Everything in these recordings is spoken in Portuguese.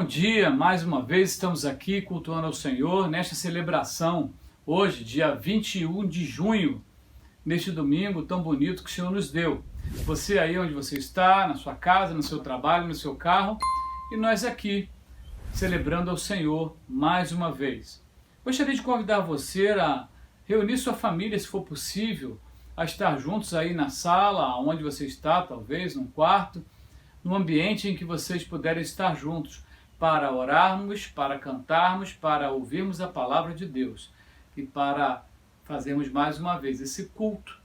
dia, mais uma vez estamos aqui cultuando ao Senhor nesta celebração, hoje, dia 21 de junho, neste domingo tão bonito que o Senhor nos deu. Você aí onde você está, na sua casa, no seu trabalho, no seu carro, e nós aqui, celebrando ao Senhor mais uma vez. Gostaria de convidar você a reunir sua família, se for possível, a estar juntos aí na sala, onde você está, talvez, num quarto, num ambiente em que vocês puderem estar juntos para orarmos, para cantarmos, para ouvirmos a palavra de Deus e para fazermos mais uma vez esse culto,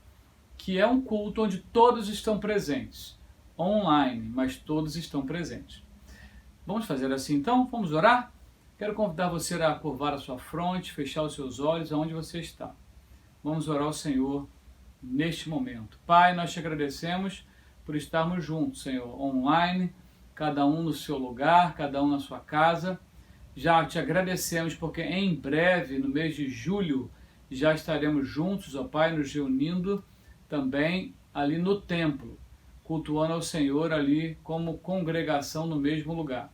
que é um culto onde todos estão presentes, online, mas todos estão presentes. Vamos fazer assim então? Vamos orar? Quero convidar você a curvar a sua fronte, fechar os seus olhos aonde você está. Vamos orar ao Senhor neste momento. Pai, nós te agradecemos por estarmos juntos, Senhor, online, cada um no seu lugar, cada um na sua casa. Já te agradecemos porque em breve, no mês de julho, já estaremos juntos, ó Pai, nos reunindo também ali no templo, cultuando ao Senhor ali como congregação no mesmo lugar.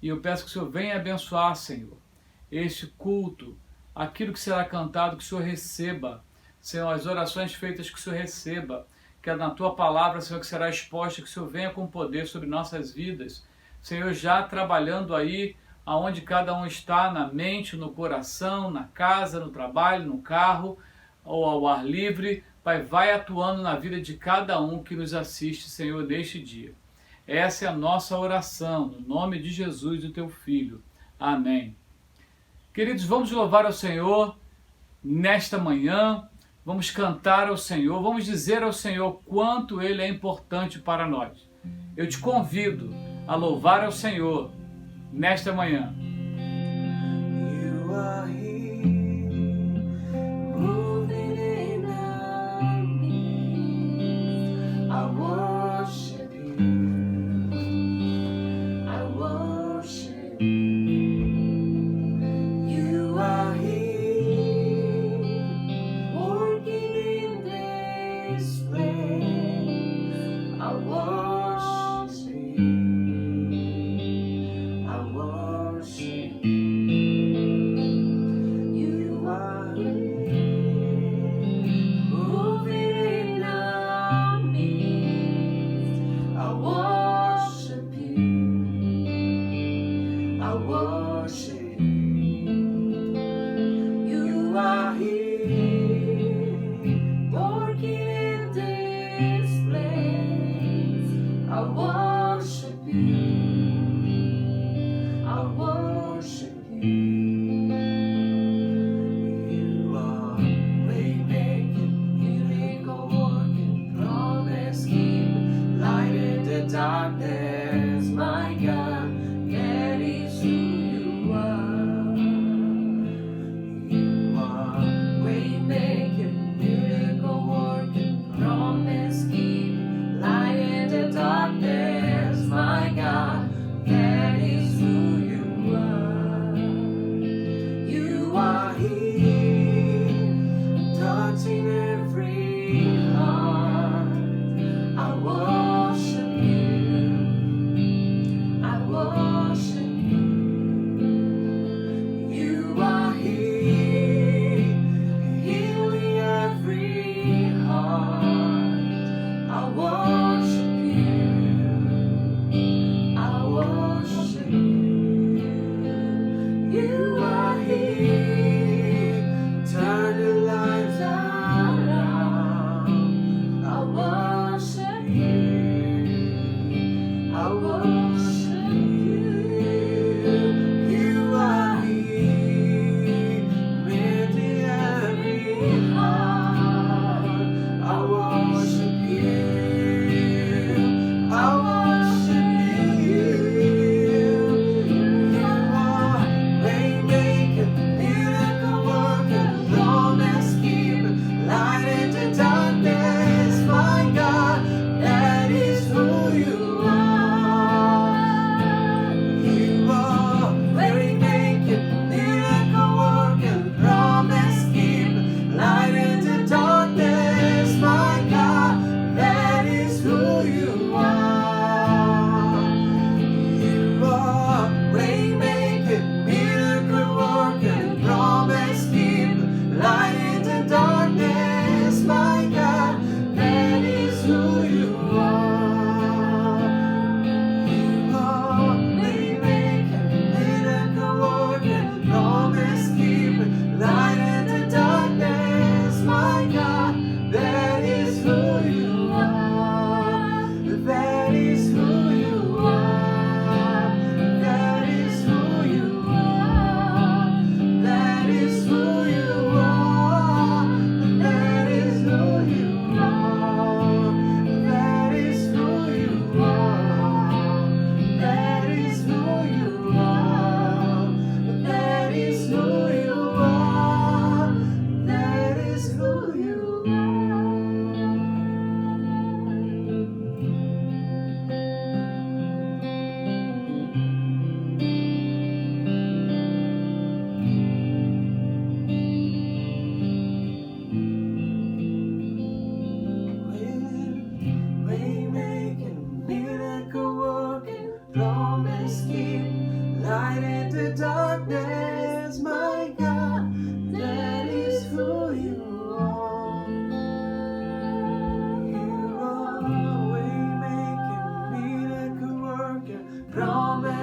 E eu peço que o Senhor venha abençoar, Senhor, este culto, aquilo que será cantado, que o Senhor receba, Senhor, as orações feitas que o Senhor receba, que é na Tua palavra, Senhor, que será exposta, que o Senhor venha com poder sobre nossas vidas. Senhor, já trabalhando aí, aonde cada um está, na mente, no coração, na casa, no trabalho, no carro, ou ao ar livre, Pai, vai atuando na vida de cada um que nos assiste, Senhor, neste dia. Essa é a nossa oração, no nome de Jesus, do Teu Filho. Amém. Queridos, vamos louvar ao Senhor nesta manhã, vamos cantar ao Senhor, vamos dizer ao Senhor quanto Ele é importante para nós. Eu te convido a louvar ao Senhor nesta manhã. You are here, moving in our midst. I worship you. I worship you. You are here, working in this place. I worship you. I worship you.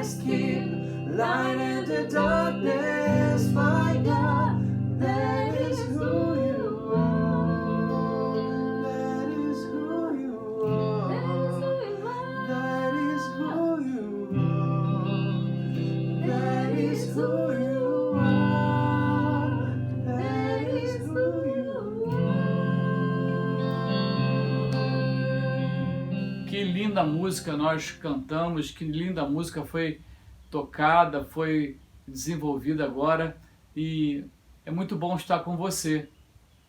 Christ King, light in the darkness, my God, that is who you are. That is who you are. That is who you are. That is who you are. That is who you are. Que linda música nós cantamos, que linda música foi tocada, foi desenvolvida agora, e é muito bom estar com você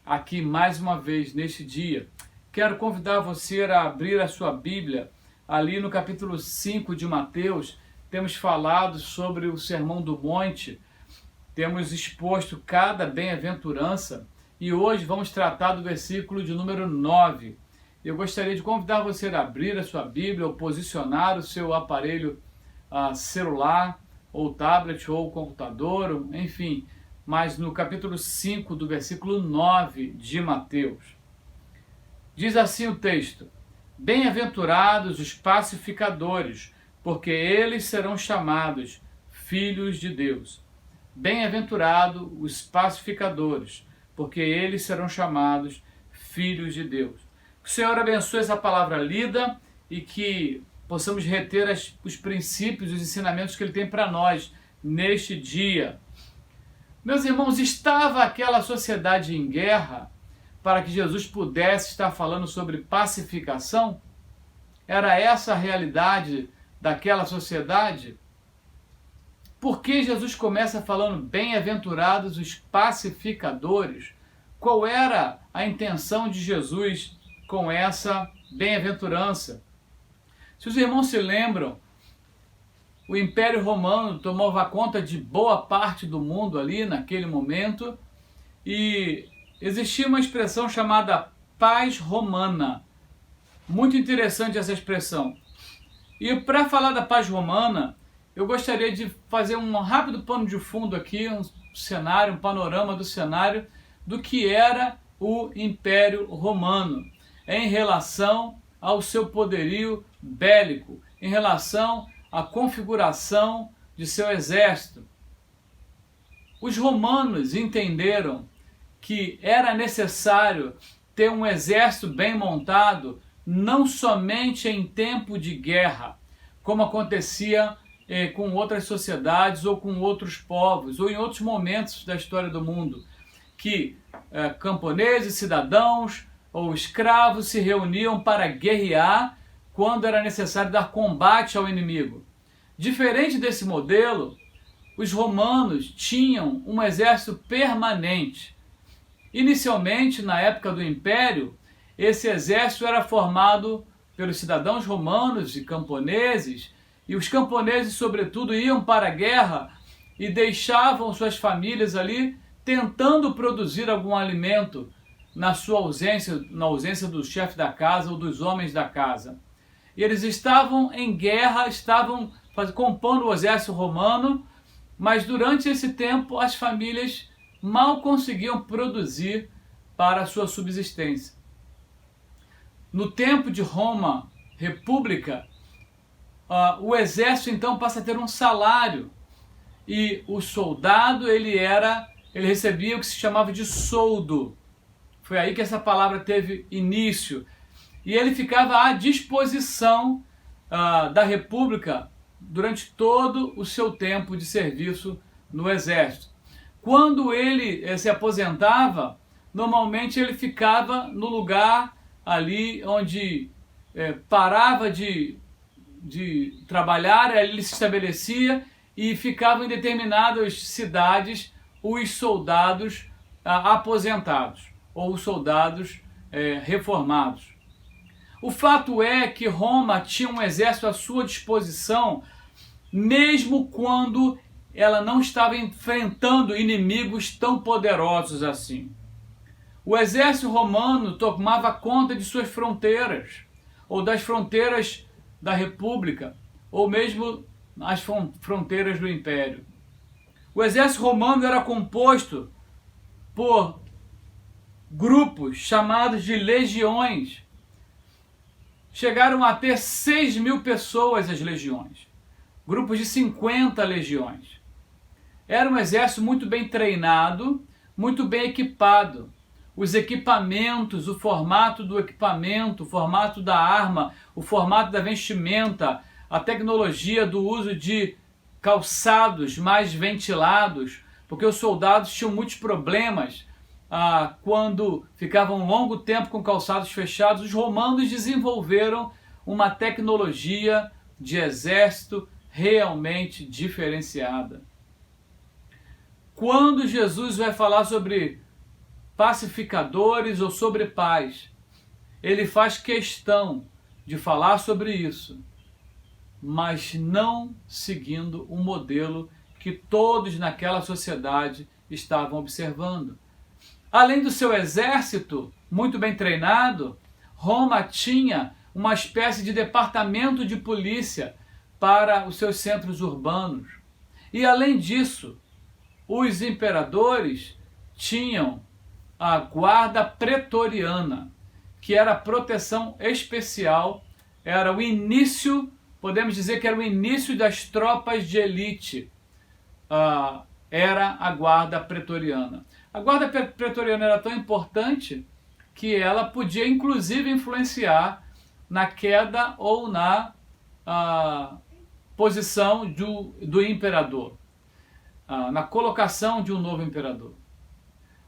aqui mais uma vez neste dia. Quero convidar você a abrir a sua Bíblia ali no capítulo 5 de Mateus. Temos falado sobre o Sermão do Monte, temos exposto cada bem-aventurança e hoje vamos tratar do versículo de número 9. Eu gostaria de convidar você a abrir a sua Bíblia ou posicionar o seu aparelho celular, ou tablet, ou computador, enfim, mas no capítulo 5 do versículo 9 de Mateus. Diz assim o texto: Bem-aventurados os pacificadores, porque eles serão chamados filhos de Deus. Bem-aventurados os pacificadores, porque eles serão chamados filhos de Deus. Que o Senhor abençoe essa palavra lida e que possamos reter os princípios, os ensinamentos que Ele tem para nós neste dia. Meus irmãos, estava aquela sociedade em guerra para que Jesus pudesse estar falando sobre pacificação? Era essa a realidade daquela sociedade? Por que Jesus começa falando bem-aventurados os pacificadores? Qual era a intenção de Jesus com essa bem-aventurança? Se os irmãos se lembram, o Império Romano tomava conta de boa parte do mundo ali naquele momento e existia uma expressão chamada paz romana. Muito interessante essa expressão. E para falar da paz romana, eu gostaria de fazer um rápido pano de fundo aqui, um cenário, um panorama do cenário do que era o Império Romano em relação ao seu poderio bélico, em relação à configuração de seu exército. Os romanos entenderam que era necessário ter um exército bem montado, não somente em tempo de guerra, como acontecia com outras sociedades ou com outros povos, ou em outros momentos da história do mundo, que camponeses, cidadãos ou escravos se reuniam para guerrear quando era necessário dar combate ao inimigo. Diferente desse modelo, os romanos tinham um exército permanente. Inicialmente, na época do Império, esse exército era formado pelos cidadãos romanos e camponeses, e os camponeses, sobretudo, iam para a guerra e deixavam suas famílias ali tentando produzir algum alimento na sua ausência, na ausência do chefe da casa ou dos homens da casa. E eles estavam em guerra, estavam compondo o exército romano, mas durante esse tempo as famílias mal conseguiam produzir para a sua subsistência. No tempo de Roma, República, o exército então passa a ter um salário e o soldado ele recebia o que se chamava de soldo. Foi aí que essa palavra teve início. E ele ficava à disposição da República durante todo o seu tempo de serviço no Exército. Quando ele se aposentava, normalmente ele ficava no lugar ali onde parava de trabalhar, ele se estabelecia e ficava em determinadas cidades os soldados aposentados ou os soldados reformados. O fato é que Roma tinha um exército à sua disposição, mesmo quando ela não estava enfrentando inimigos tão poderosos assim. O exército romano tomava conta de suas fronteiras, ou das fronteiras da República, ou mesmo as fronteiras do Império. O exército romano era composto por grupos chamados de legiões. Chegaram a ter 6.000 pessoas as legiões. grupos de 50 legiões. Era um exército muito bem treinado, muito bem equipado. Os equipamentos, o formato do equipamento, o formato da arma, o formato da vestimenta, a tecnologia do uso de calçados mais ventilados, porque os soldados tinham muitos problemas quando ficavam um longo tempo com calçados fechados. Os romanos desenvolveram uma tecnologia de exército realmente diferenciada. Quando Jesus vai falar sobre pacificadores ou sobre paz, ele faz questão de falar sobre isso, mas não seguindo um modelo que todos naquela sociedade estavam observando. Além do seu exército muito bem treinado, Roma tinha uma espécie de departamento de polícia para os seus centros urbanos. E além disso, os imperadores tinham a guarda pretoriana, que era a proteção especial, era o início, podemos dizer que era o início das tropas de elite, era a guarda pretoriana. A guarda pretoriana era tão importante que ela podia inclusive influenciar na queda ou na posição do imperador, na colocação de um novo imperador.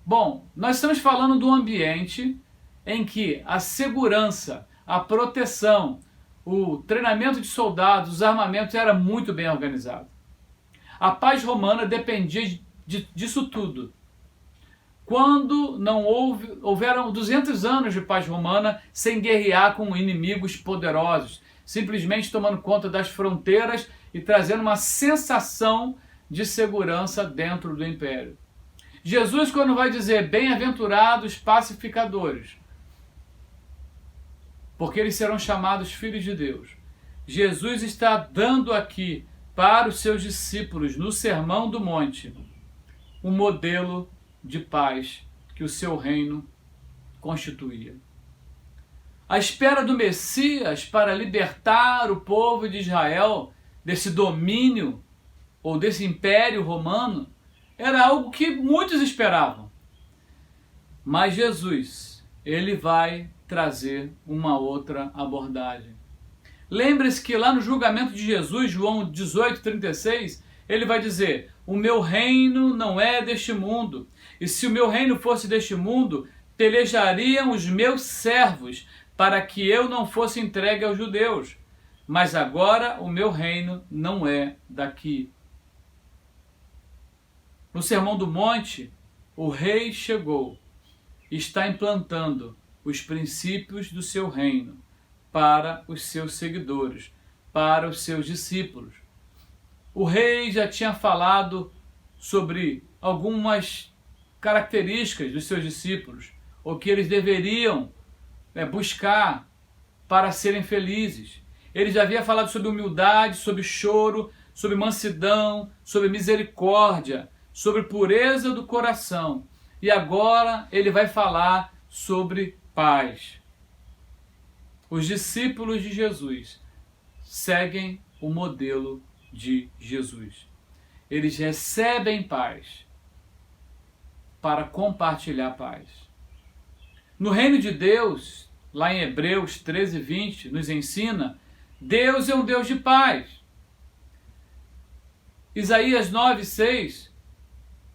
Bom, nós estamos falando de um ambiente em que a segurança, a proteção, o treinamento de soldados, os armamentos era muito bem organizado. A paz romana dependia disso tudo. Quando não houveram 200 anos de paz romana sem guerrear com inimigos poderosos, simplesmente tomando conta das fronteiras e trazendo uma sensação de segurança dentro do império. Jesus, quando vai dizer bem-aventurados pacificadores, porque eles serão chamados filhos de Deus, Jesus está dando aqui para os seus discípulos no Sermão do Monte um modelo de paz que o seu reino constituía. A espera do Messias para libertar o povo de Israel desse domínio ou desse império romano era algo que muitos esperavam. Mas Jesus, ele vai trazer uma outra abordagem. Lembre-se que lá no julgamento de Jesus, João 18:36, ele vai dizer: o meu reino não é deste mundo, e se o meu reino fosse deste mundo, pelejariam os meus servos para que eu não fosse entregue aos judeus. Mas agora o meu reino não é daqui. No Sermão do Monte, o rei chegou e está implantando os princípios do seu reino para os seus seguidores, para os seus discípulos. O rei já tinha falado sobre algumas características dos seus discípulos, o que eles deveriam buscar para serem felizes. Ele já havia falado sobre humildade, sobre choro, sobre mansidão, sobre misericórdia, sobre pureza do coração. E agora ele vai falar sobre paz. Os discípulos de Jesus seguem o modelo de Jesus. Eles recebem paz para compartilhar paz. No reino de Deus, lá em Hebreus 13:20, nos ensina: Deus é um Deus de paz. Isaías 9:6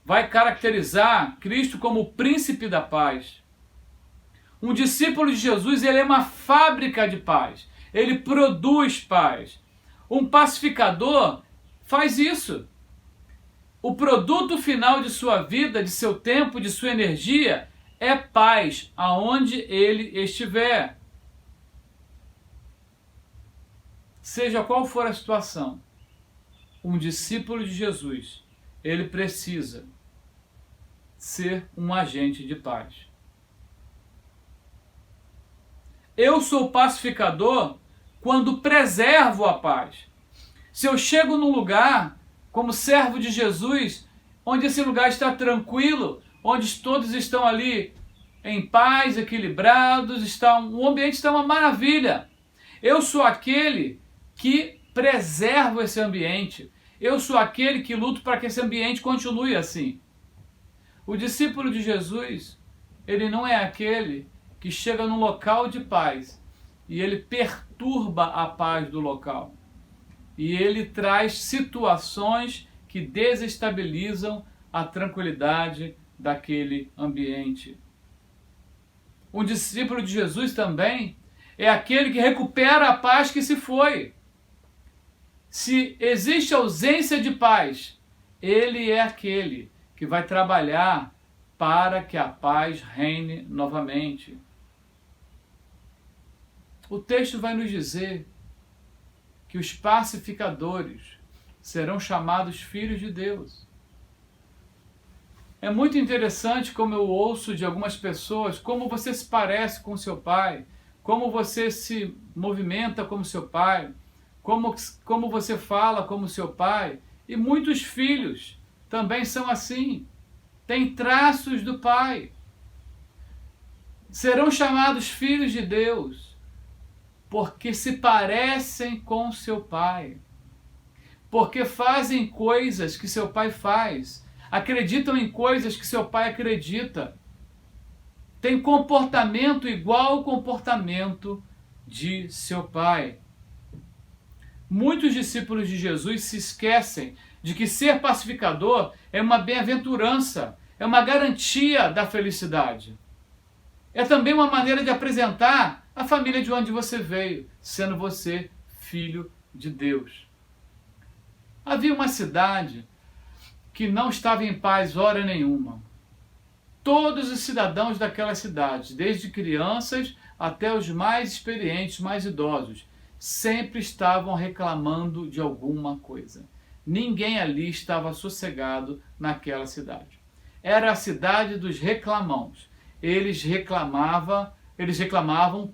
vai caracterizar Cristo como o príncipe da paz. Um discípulo de Jesus, ele é uma fábrica de paz. Ele produz paz. Um pacificador faz isso. O produto final de sua vida, de seu tempo, de sua energia, é paz, aonde ele estiver. Seja qual for a situação, um discípulo de Jesus, ele precisa ser um agente de paz. Eu sou pacificador quando preservo a paz. Se eu chego num lugar, como servo de Jesus, onde esse lugar está tranquilo, onde todos estão ali em paz, equilibrados, o ambiente está uma maravilha. Eu sou aquele que preservo esse ambiente. Eu sou aquele que luto para que esse ambiente continue assim. O discípulo de Jesus, ele não é aquele que chega num local de paz e ele perturba a paz do local. E ele traz situações que desestabilizam a tranquilidade daquele ambiente. Um discípulo de Jesus também é aquele que recupera a paz que se foi. Se existe ausência de paz, ele é aquele que vai trabalhar para que a paz reine novamente. O texto vai nos dizer que os pacificadores serão chamados filhos de Deus. É muito interessante como eu ouço de algumas pessoas como você se parece com seu pai, como você se movimenta como seu pai, como você fala como seu pai. E muitos filhos também são assim, têm traços do pai. Serão chamados filhos de Deus porque se parecem com seu pai, porque fazem coisas que seu pai faz, acreditam em coisas que seu pai acredita, tem comportamento igual ao comportamento de seu pai. Muitos discípulos de Jesus se esquecem de que ser pacificador é uma bem-aventurança, é uma garantia da felicidade. É também uma maneira de apresentar a família de onde você veio, sendo você filho de Deus. Havia uma cidade que não estava em paz hora nenhuma. Todos os cidadãos daquela cidade, desde crianças até os mais experientes, mais idosos, sempre estavam reclamando de alguma coisa. Ninguém ali estava sossegado naquela cidade. Era a cidade dos reclamões. Eles reclamavam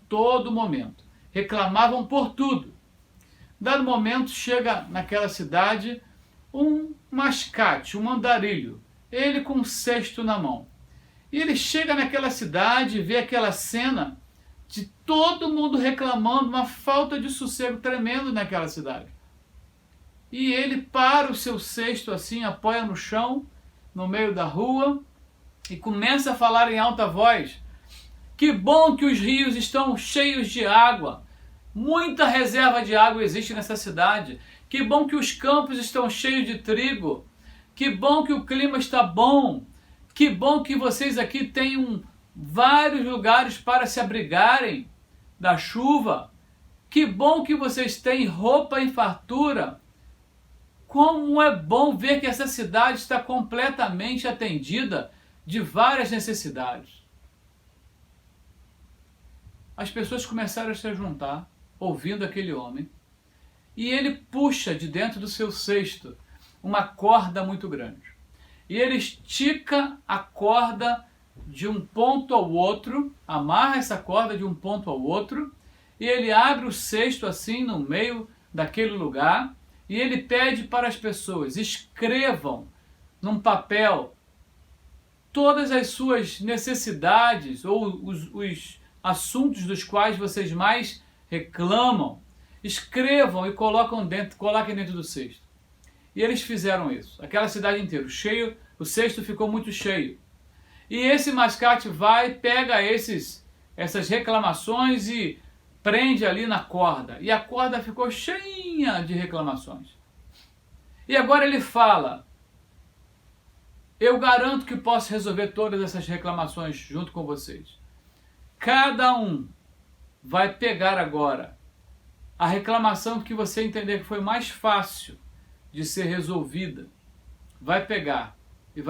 todo momento. Reclamavam por tudo. Dado momento, chega naquela cidade um mascate, um andarilho, ele com um cesto na mão. E ele chega naquela cidade e vê aquela cena de todo mundo reclamando, uma falta de sossego tremendo naquela cidade. E ele para o seu cesto assim, apoia no chão, no meio da rua, e começa a falar em alta voz: que bom que os rios estão cheios de água, muita reserva de água existe nessa cidade, que bom que os campos estão cheios de trigo, que bom que o clima está bom, que bom que vocês aqui têm vários lugares para se abrigarem da chuva, que bom que vocês têm roupa em fartura. Como é bom ver que essa cidade está completamente atendida de várias necessidades. As pessoas começaram a se juntar, ouvindo aquele homem, e ele puxa de dentro do seu cesto uma corda muito grande. E ele estica a corda de um ponto ao outro, amarra essa corda de um ponto ao outro, e ele abre o cesto assim no meio daquele lugar, e ele pede para as pessoas: escrevam num papel todas as suas necessidades ou os assuntos dos quais vocês mais reclamam. Escrevam e coloquem dentro do cesto. E eles fizeram isso. Aquela cidade inteira, o cesto ficou muito cheio. E esse mascate vai, pega essas reclamações e prende ali na corda. E a corda ficou cheinha de reclamações. E agora ele fala: eu garanto que posso resolver todas essas reclamações junto com vocês. Cada um vai pegar agora a reclamação que você entender que foi mais fácil de ser resolvida. Vai pegar e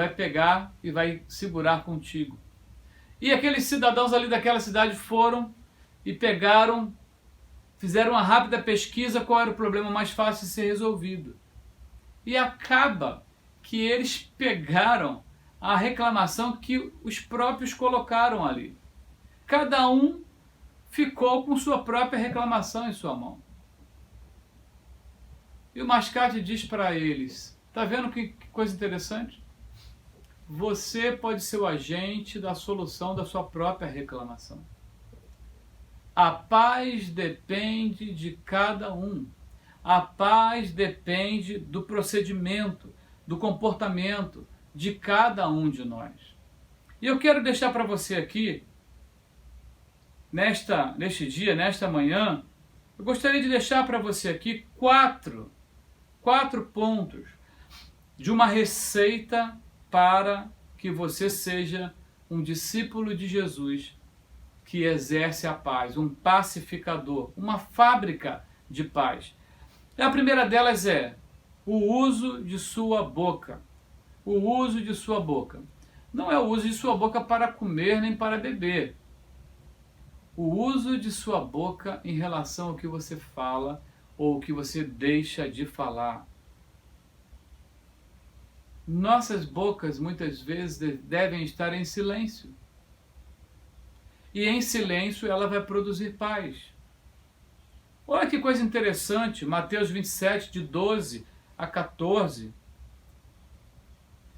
vai segurar contigo. E aqueles cidadãos ali daquela cidade foram e pegaram, fizeram uma rápida pesquisa qual era o problema mais fácil de ser resolvido. E acaba que eles pegaram a reclamação que os próprios colocaram ali. Cada um ficou com sua própria reclamação em sua mão. E o mascate diz para eles: tá vendo que coisa interessante? Você pode ser o agente da solução da sua própria reclamação. A paz depende de cada um. A paz depende do procedimento, do comportamento de cada um de nós. E eu quero deixar para você aqui, neste dia, nesta manhã, eu gostaria de deixar para você aqui quatro pontos de uma receita para que você seja um discípulo de Jesus que exerce a paz, um pacificador, uma fábrica de paz. A primeira delas é o uso de sua boca. O uso de sua boca. Não é o uso de sua boca para comer nem para beber. O uso de sua boca em relação ao que você fala ou o que você deixa de falar. Nossas bocas muitas vezes devem estar em silêncio. E em silêncio ela vai produzir paz. Olha que coisa interessante, Mateus 27, de 12 a 14.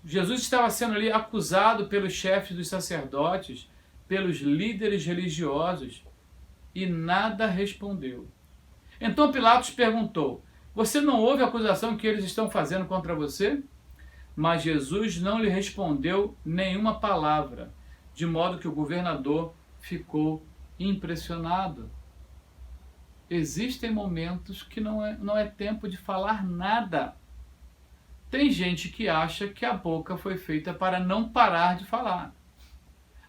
Jesus estava sendo ali acusado pelos chefes dos sacerdotes, pelos líderes religiosos, e nada respondeu. Então Pilatos perguntou: você não ouve a acusação que eles estão fazendo contra você? Mas Jesus não lhe respondeu nenhuma palavra, de modo que o governador ficou impressionado. Existem momentos que não é tempo de falar nada. Tem gente que acha que a boca foi feita para não parar de falar.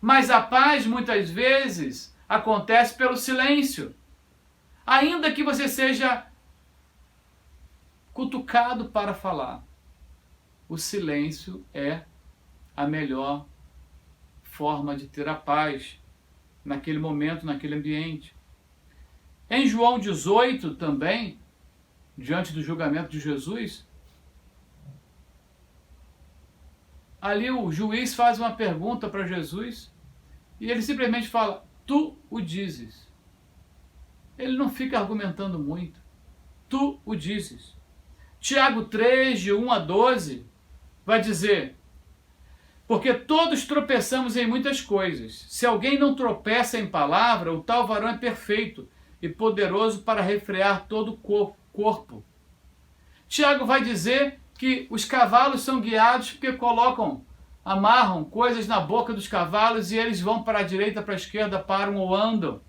Mas a paz, muitas vezes, acontece pelo silêncio. Ainda que você seja cutucado para falar, o silêncio é a melhor forma de ter a paz naquele momento, naquele ambiente. Em João 18 também, diante do julgamento de Jesus, ali o juiz faz uma pergunta para Jesus e ele simplesmente fala: tu o dizes. Ele não fica argumentando muito. Tu o dizes. Tiago 3, de 1 a 12, vai dizer: porque todos tropeçamos em muitas coisas. Se alguém não tropeça em palavra, o tal varão é perfeito e poderoso para refrear todo o corpo. Tiago vai dizer que os cavalos são guiados porque amarram coisas na boca dos cavalos e eles vão para a direita, para a esquerda, param ou andam.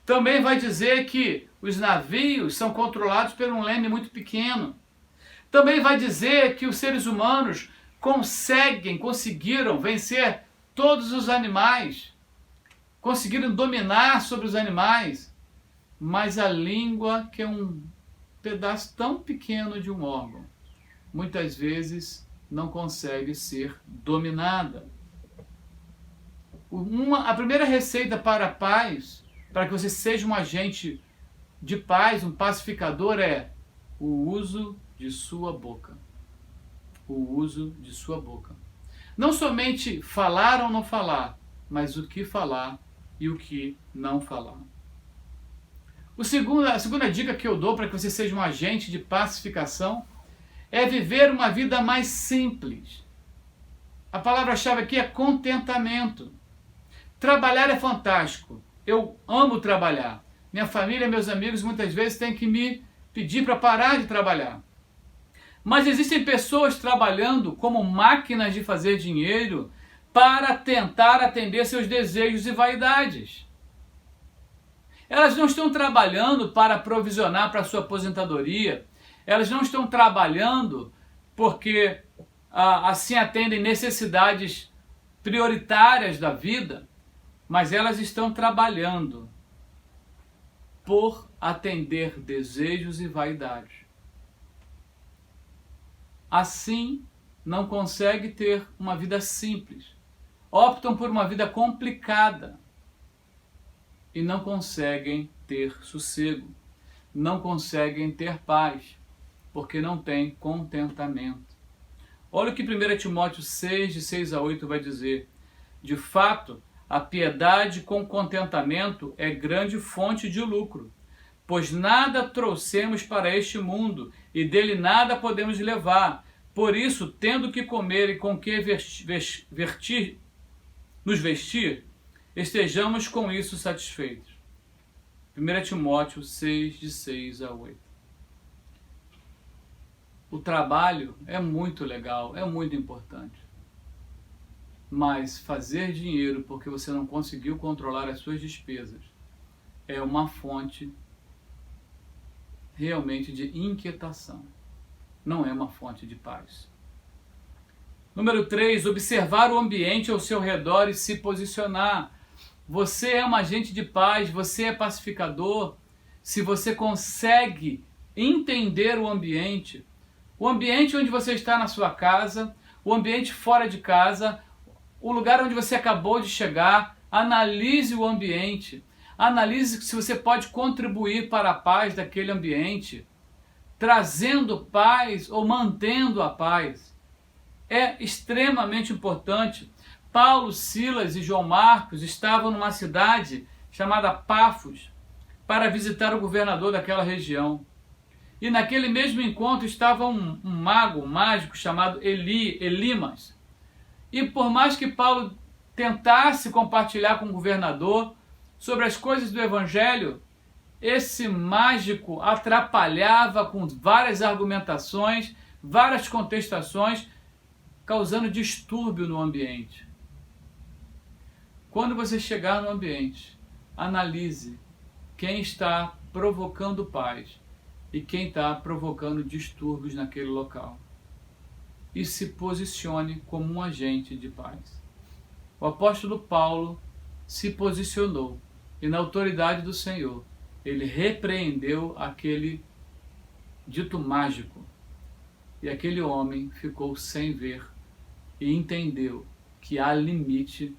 Também vai dizer que os navios são controlados por um leme muito pequeno. Também vai dizer que os seres humanos conseguiram vencer todos os animais, conseguiram dominar sobre os animais, mas a língua, que é um pedaço tão pequeno de um órgão, muitas vezes não consegue ser dominada. A primeira receita para a paz, para que você seja um agente de paz, um pacificador, é o uso de sua boca. O uso de sua boca. Não somente falar ou não falar, mas o que falar e o que não falar. A segunda dica que eu dou para que você seja um agente de pacificação é viver uma vida mais simples. A palavra-chave aqui é contentamento. Trabalhar é fantástico. Eu amo trabalhar. Minha família, meus amigos, muitas vezes têm que me pedir para parar de trabalhar. Mas existem pessoas trabalhando como máquinas de fazer dinheiro para tentar atender seus desejos e vaidades. Elas não estão trabalhando para provisionar para a sua aposentadoria. Elas não estão trabalhando porque assim atendem necessidades prioritárias da vida, mas elas estão trabalhando por atender desejos e vaidades. Assim, não conseguem ter uma vida simples. Optam por uma vida complicada e não conseguem ter sossego, não conseguem ter paz, porque não têm contentamento. Olha o que 1 Timóteo 6, de 6 a 8 vai dizer. De fato, a piedade com contentamento é grande fonte de lucro, pois nada trouxemos para este mundo e dele nada podemos levar. Por isso, tendo que comer e com que nos vestir, estejamos com isso satisfeitos. 1 Timóteo 6, de 6 a 8. O trabalho é muito legal, é muito importante. Mas fazer dinheiro porque você não conseguiu controlar as suas despesas é uma fonte realmente de inquietação. Não é uma fonte de paz. Número 3, observar o ambiente ao seu redor e se posicionar. Você é um agente de paz, você é pacificador, se você consegue entender o ambiente onde você está na sua casa, o ambiente fora de casa, o lugar onde você acabou de chegar, analise o ambiente, analise se você pode contribuir para a paz daquele ambiente, trazendo paz ou mantendo a paz. É extremamente importante. Paulo, Silas e João Marcos estavam numa cidade chamada Pafos para visitar o governador daquela região. E naquele mesmo encontro estava um mago, um mágico chamado Elimas. E por mais que Paulo tentasse compartilhar com o governador sobre as coisas do evangelho, esse mágico atrapalhava com várias argumentações, várias contestações, causando distúrbio no ambiente. Quando você chegar no ambiente, analise quem está provocando paz e quem está provocando distúrbios naquele local. E se posicione como um agente de paz. O apóstolo Paulo se posicionou e, na autoridade do Senhor, ele repreendeu aquele dito mágico. E aquele homem ficou sem ver e entendeu que há limite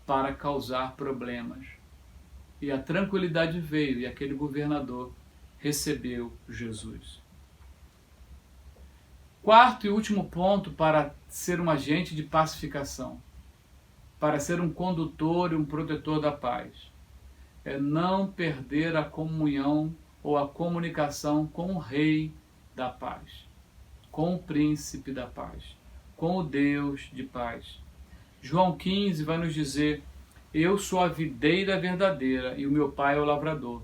para causar problemas. E a tranquilidade veio e aquele governador recebeu Jesus. Quarto e último ponto para ser um agente de pacificação, para ser um condutor e um protetor da paz, é não perder a comunhão ou a comunicação com o Rei da paz, com o Príncipe da paz, com o Deus de paz. João 15 vai nos dizer: eu sou a videira verdadeira e o meu pai é o lavrador.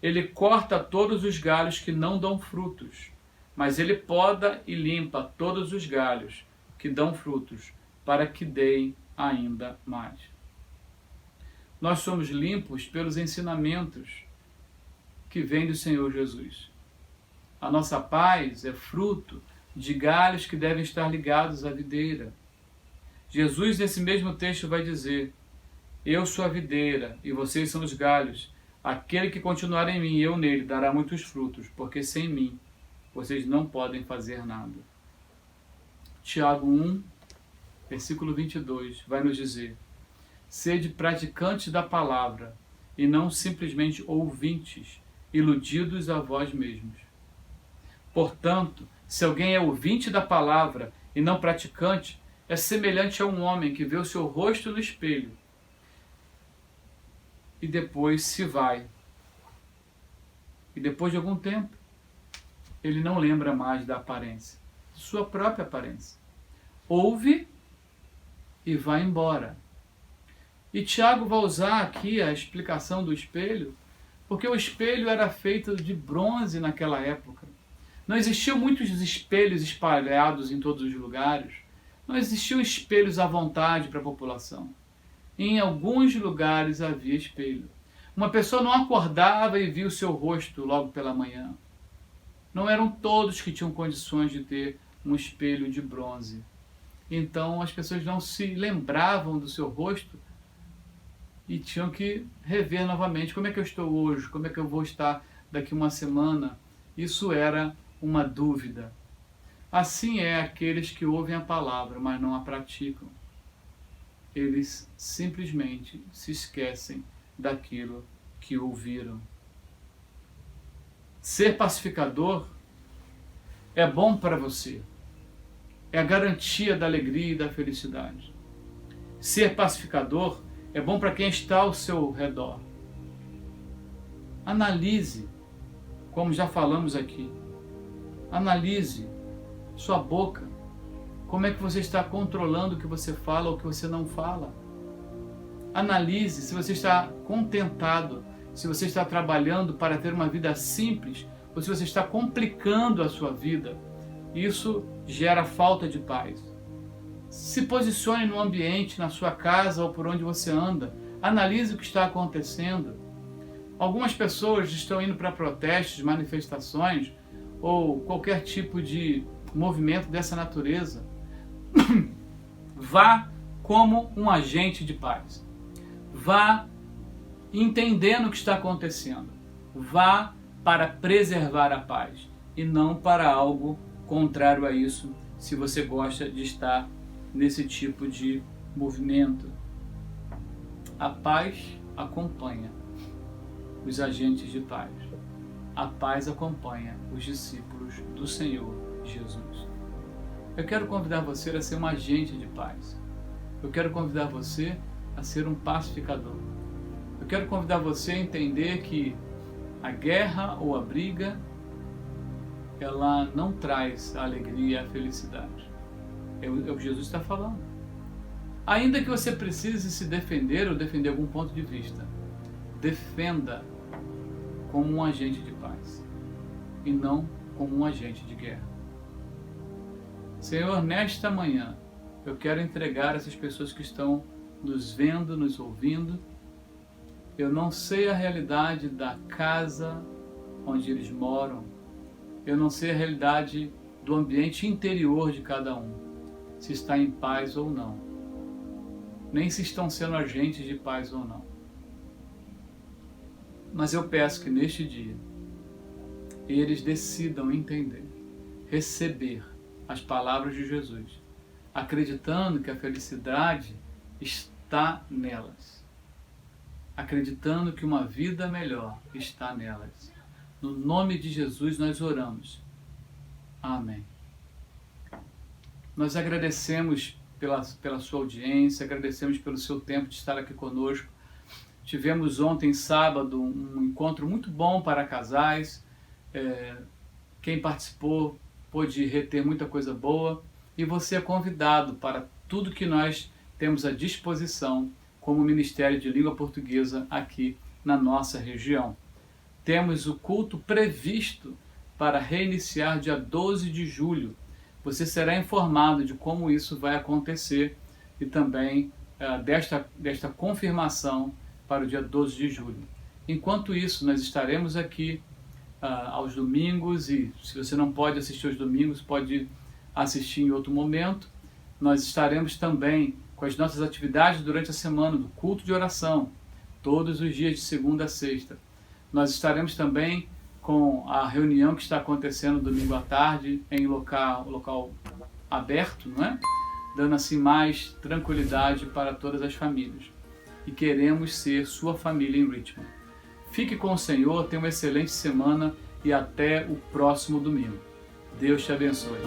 Ele corta todos os galhos que não dão frutos, mas ele poda e limpa todos os galhos que dão frutos, para que deem ainda mais. Nós somos limpos pelos ensinamentos que vêm do Senhor Jesus. A nossa paz é fruto de galhos que devem estar ligados à videira. Jesus, nesse mesmo texto, vai dizer: eu sou a videira e vocês são os galhos. Aquele que continuar em mim e eu nele dará muitos frutos, porque sem mim vocês não podem fazer nada. Tiago 1, versículo 22, vai nos dizer: sede praticantes da palavra e não simplesmente ouvintes, iludidos a vós mesmos. Portanto, se alguém é ouvinte da palavra e não praticante, é semelhante a um homem que vê o seu rosto no espelho e depois se vai. E depois de algum tempo, ele não lembra mais da aparência, sua própria aparência. Ouve e vai embora. E Tiago vai usar aqui a explicação do espelho, porque o espelho era feito de bronze naquela época. Não existiam muitos espelhos espalhados em todos os lugares. Não existiam espelhos à vontade para a população. Em alguns lugares havia espelho. Uma pessoa não acordava e via o seu rosto logo pela manhã. Não eram todos que tinham condições de ter um espelho de bronze. Então as pessoas não se lembravam do seu rosto e tinham que rever novamente: como é que eu estou hoje? Como é que eu vou estar daqui uma semana? Isso era uma dúvida. Assim é aqueles que ouvem a palavra, mas não a praticam. Eles simplesmente se esquecem daquilo que ouviram. Ser pacificador é bom para você. É a garantia da alegria e da felicidade. Ser pacificador é bom para quem está ao seu redor. Analise, como já falamos aqui. Analise sua boca. Como é que você está controlando o que você fala ou o que você não fala? Analise se você está contentado, se você está trabalhando para ter uma vida simples ou se você está complicando a sua vida Isso gera falta de paz. Se posicione no ambiente, na sua casa ou por onde você anda. Analise o que está acontecendo. Algumas pessoas estão indo para protestos, manifestações ou qualquer tipo de movimento dessa natureza. Vá como um agente de paz. Vá entendendo o que está acontecendo. Vá para preservar a paz e não para algo contrário a isso, se você gosta de estar nesse tipo de movimento. A paz acompanha os agentes de paz. A paz acompanha os discípulos do Senhor Jesus. Eu quero convidar você a ser um agente de paz. Eu quero convidar você a ser um pacificador. Eu quero convidar você a entender que a guerra ou a briga, ela não traz a alegria e a felicidade. É o que Jesus está falando. Ainda que você precise se defender ou defender algum ponto de vista, defenda como um agente de paz e não como um agente de guerra. Senhor, nesta manhã, eu quero entregar essas pessoas que estão nos vendo, nos ouvindo. Eu não sei a realidade da casa onde eles moram. Eu não sei a realidade do ambiente interior de cada um, se está em paz ou não, nem se estão sendo agentes de paz ou não. Mas eu peço que neste dia eles decidam entender, receber as palavras de Jesus, acreditando que a felicidade está nelas, acreditando que uma vida melhor está nelas. No nome de Jesus nós oramos. Amém. Nós agradecemos pela sua audiência, agradecemos pelo seu tempo de estar aqui conosco. Tivemos ontem, sábado, um encontro muito bom para casais. Quem participou pôde reter muita coisa boa. E você é convidado para tudo que nós temos à disposição como Ministério de Língua Portuguesa aqui na nossa região. Temos o culto previsto para reiniciar dia 12 de julho. Você será informado de como isso vai acontecer e também desta confirmação para o dia 12 de julho. Enquanto isso, nós estaremos aqui aos domingos, e se você não pode assistir aos domingos, pode assistir em outro momento. Nós estaremos também com as nossas atividades durante a semana do culto de oração, todos os dias de segunda a sexta. Nós estaremos também com a reunião que está acontecendo domingo à tarde em local aberto, não é? Dando assim mais tranquilidade para todas as famílias. E queremos ser sua família em Richmond. Fique com o Senhor, tenha uma excelente semana e até o próximo domingo. Deus te abençoe.